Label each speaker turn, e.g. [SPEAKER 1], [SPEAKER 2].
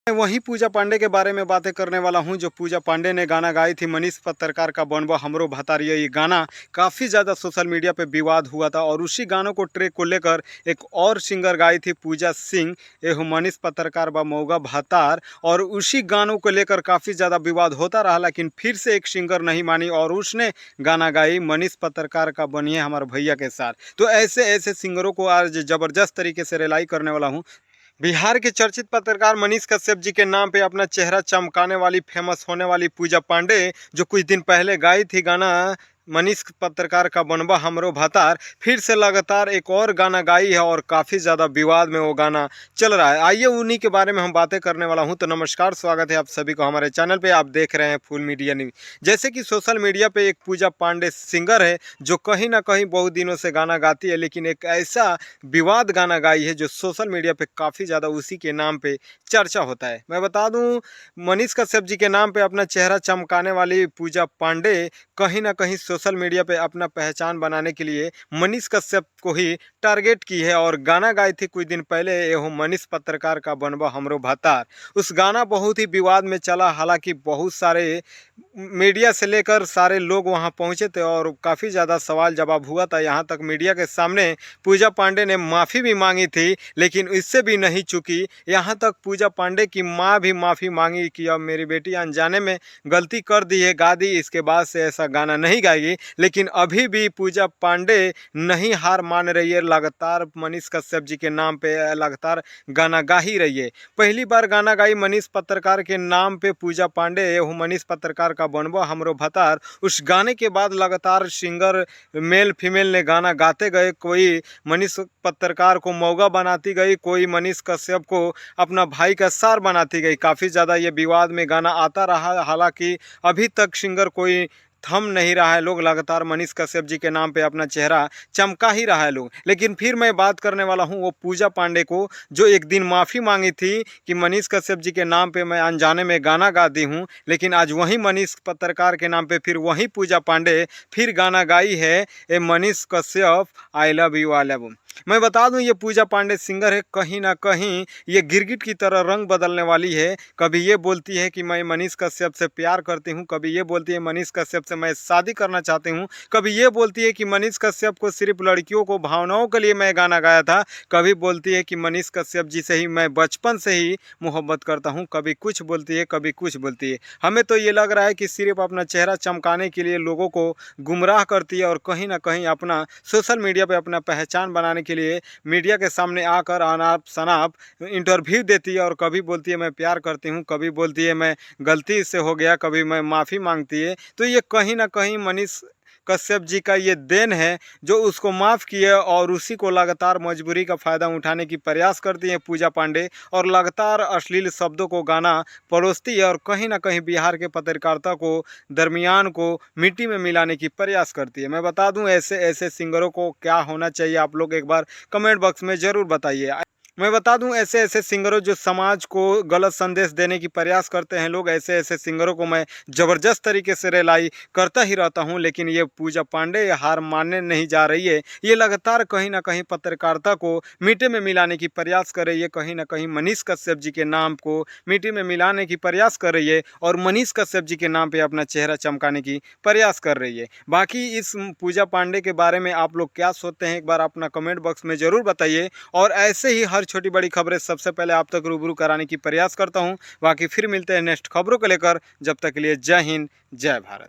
[SPEAKER 1] मैं वहीं पूजा पांडे के बारे में बातें करने वाला हूं, जो पूजा पांडे ने गाना गाई थी मनीष पत्रकार का बनवा हमरो भतारिया। ये गाना काफ़ी ज़्यादा सोशल मीडिया पे विवाद हुआ था और उसी गानों को ट्रैक को लेकर एक और सिंगर गाई थी पूजा सिंह, एहो मनीष पत्रकार व मौगा भतार। और उसी गानों को लेकर काफ़ी ज़्यादा विवाद होता रहा, लेकिन फिर से एक सिंगर नहीं मानी और उसने गाना गाई मनीष पत्रकार का बनिए हमारे भैया के साथ। तो ऐसे ऐसे सिंगरों को आज ज़बरदस्त तरीके से रिलाई करने वाला हूँ। बिहार के चर्चित पत्रकार मनीष कश्यप जी के नाम पे अपना चेहरा चमकाने वाली, फेमस होने वाली पूजा पांडे, जो कुछ दिन पहले गाई थी गाना मनीष पत्रकार का बनवा हमरो भतार, फिर से लगातार एक और गाना गाई है और काफ़ी ज़्यादा विवाद में वो गाना चल रहा है। आइए उन्हीं के बारे में हम बातें करने वाला हूं। तो नमस्कार, स्वागत है आप सभी को हमारे चैनल पे। आप देख रहे हैं फुल मीडिया न्यूज। जैसे कि सोशल मीडिया पे एक पूजा पांडे सिंगर है जो कहीं ना कहीं बहुत दिनों से गाना गाती है, लेकिन एक ऐसा विवाद गाना गाई है जो सोशल मीडिया पे काफ़ी ज़्यादा उसी के नाम पे चर्चा होता है। मैं बता दूं, मनीष कश्यप जी के नाम पे अपना चेहरा चमकाने वाली पूजा पांडे कहीं ना कहीं सोशल मीडिया पे अपना पहचान बनाने के लिए मनीष कश्यप को ही टारगेट की है और गाना गाई थी कुछ दिन पहले, एहो मनीष पत्रकार का बनवा हमरो भतार। उस गाना बहुत ही विवाद में चला, हालांकि बहुत सारे मीडिया से लेकर सारे लोग वहां पहुंचे थे और काफ़ी ज़्यादा सवाल जवाब हुआ था। यहाँ तक मीडिया के सामने पूजा पांडे ने माफ़ी भी मांगी थी, लेकिन इससे भी नहीं चुकी। यहाँ तक पूजा पांडे की माँ भी माफ़ी मांगी कि अब मेरी बेटी अनजाने में गलती कर दी है, गा दी, इसके बाद से ऐसा गाना नहीं गाएगी। लेकिन अभी भी पूजा पांडे नहीं हार मान रही है, लगातार मनीष कश्यप जी के नाम पे लगातार गाना गा ही रही है। पहली बार गाना गाई मनीष पत्रकार के नाम पे पूजा पांडे, एहो मनीष पत्रकार का बनवा हमरो भतार। उस गाने के बाद लगातार सिंगर मेल फीमेल ने गाना गाते गए। कोई मनीष पत्रकार को मौगा बनाती गई, कोई मनीष कश्यप को अपना भाई का सार बनाती गई। काफ़ी ज़्यादा ये विवाद में गाना आता रहा, हालांकि अभी तक सिंगर कोई थम नहीं रहा है। लोग लगातार मनीष कश्यप जी के नाम पे अपना चेहरा चमका ही रहा है लोग। लेकिन फिर मैं बात करने वाला हूं वो पूजा पांडे को, जो एक दिन माफ़ी मांगी थी कि मनीष कश्यप जी के नाम पे मैं अनजाने में गाना गा दी हूं। लेकिन आज वही मनीष पत्रकार के नाम पे फिर वही पूजा पांडे फिर गाना गाई है, ए Manish Kashyap I love you I love. मैं बता दूं, ये पूजा पांडे सिंगर है, कहीं ना कहीं ये गिरगिट की तरह रंग बदलने वाली है। कभी ये बोलती है कि मैं मनीष कश्यप से प्यार करती हूँ, कभी ये बोलती है मनीष कश्यप से मैं शादी करना चाहती हूँ, कभी ये बोलती है कि मनीष कश्यप को सिर्फ लड़कियों को भावनाओं के लिए मैं गाना गाया था, कभी बोलती है कि मनीष कश्यप जी से ही मैं बचपन से ही मोहब्बत करता हूँ, कभी कुछ बोलती है, कभी कुछ बोलती है। हमें तो ये लग रहा है कि सिर्फ अपना चेहरा चमकाने के लिए लोगों को गुमराह करती है और कहीं ना कहीं अपना सोशल मीडिया पर अपना पहचान बनाने के लिए मीडिया के सामने आकर अनाप शनाप इंटरव्यू देती है और कभी बोलती है मैं प्यार करती हूँ, कभी बोलती है मैं गलती से हो गया, कभी मैं माफ़ी मांगती है। तो ये कहीं ना कहीं मनीष कश्यप जी का ये देन है जो उसको माफ़ किए और उसी को लगातार मजबूरी का फ़ायदा उठाने की प्रयास करती है पूजा पांडे और लगातार अश्लील शब्दों को गाना परोसती है और कहीं ना कहीं बिहार के पत्रकारिता को दरमियान को मिट्टी में मिलाने की प्रयास करती है। मैं बता दूं, ऐसे ऐसे सिंगरों को क्या होना चाहिए, आप लोग एक बार कमेंट बॉक्स में ज़रूर बताइए। मैं बता दूं, ऐसे ऐसे सिंगरों जो समाज को गलत संदेश देने की प्रयास करते हैं लोग, ऐसे ऐसे सिंगरों को मैं ज़बरदस्त तरीके से रिलाई करता ही रहता हूं। लेकिन ये पूजा पांडे हार मानने नहीं जा रही है। ये लगातार कहीं ना कहीं पत्रकारिता को मिट्टी में मिलाने की प्रयास कर रही है, कहीं ना कहीं मनीष कश्यप जी के नाम को मिट्टी में मिलाने की प्रयास कर रही है और मनीष कश्यप जी के नाम पर अपना चेहरा चमकाने की प्रयास कर रही है। बाकी इस पूजा पांडे के बारे में आप लोग क्या सोचते हैं, एक बार अपना कमेंट बॉक्स में ज़रूर बताइए। और ऐसे ही हर छोटी बड़ी खबरें सबसे पहले आप तक रूबरू कराने की प्रयास करता हूं। बाकी फिर मिलते हैं नेक्स्ट खबरों को लेकर। जब तक के लिए जय हिंद, जय भारत।